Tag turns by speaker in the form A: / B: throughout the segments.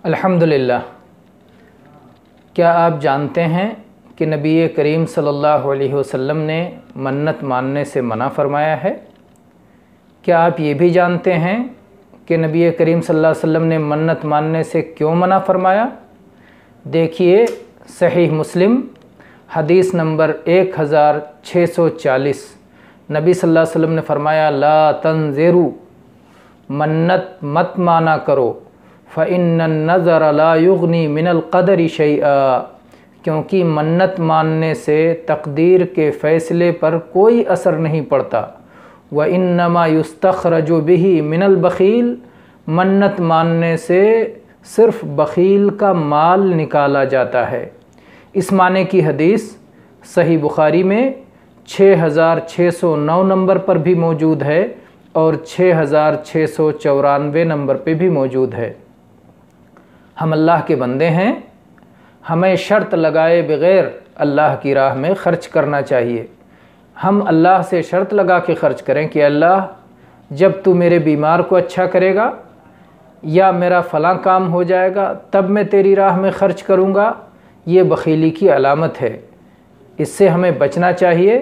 A: अल्हम्दुलिल्लाह। क्या आप जानते हैं कि नबी करीम सल्लल्लाहु अलैहि वसल्लम ने मन्नत मानने से मना फरमाया है? क्या आप ये भी जानते हैं कि नबी करीम सल्लल्लाहु अलैहि वसल्लम ने मन्नत मानने से क्यों मना फरमाया? देखिए, सहीह मुस्लिम हदीस नंबर 1640 नबी सल्लल्लाहु अलैहि वसल्लम ने फरमाया, ला तंज़िरू, मन्नत मत माना करो, फ़इन्नन नज़र ला युग़नी मिनल क़दरि शैआ, क्योंकि मन्नत मानने से तकदीर के फ़ैसले पर कोई असर नहीं पड़ता। व इन्नमा युस्तख़रजु बिही मिनल बख़ील, मन्नत मानने से सिर्फ़ बख़ील का माल निकाला जाता है। इस माने की हदीस सही बुखारी में 6609 नंबर पर भी मौजूद है और 6694 नंबर पे भी मौजूद है। हम अल्लाह के बंदे हैं, हमें शर्त लगाए बग़ैर अल्लाह की राह में ख़र्च करना चाहिए। हम अल्लाह से शर्त लगा के ख़र्च करें कि अल्लाह, जब तू मेरे बीमार को अच्छा करेगा या मेरा फ़लाँ काम हो जाएगा तब मैं तेरी राह में ख़र्च करूँगा, ये बख़ीली की अलामत है। इससे हमें बचना चाहिए।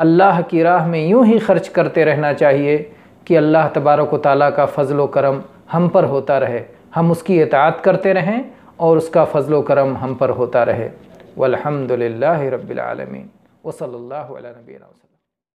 A: अल्लाह की राह में यूँ ही ख़र्च करते रहना चाहिए कि अल्लाह तबारक व तआला का फ़ज़ल व करम हम पर होता रहे, हम उसकी इताअत करते रहें और उसका फ़ज़ल व करम हम पर होता रहे। वल्हम्दुलिल्लाहि रब्बिल आलमीन व सल्लल्लाहु अला नबीना।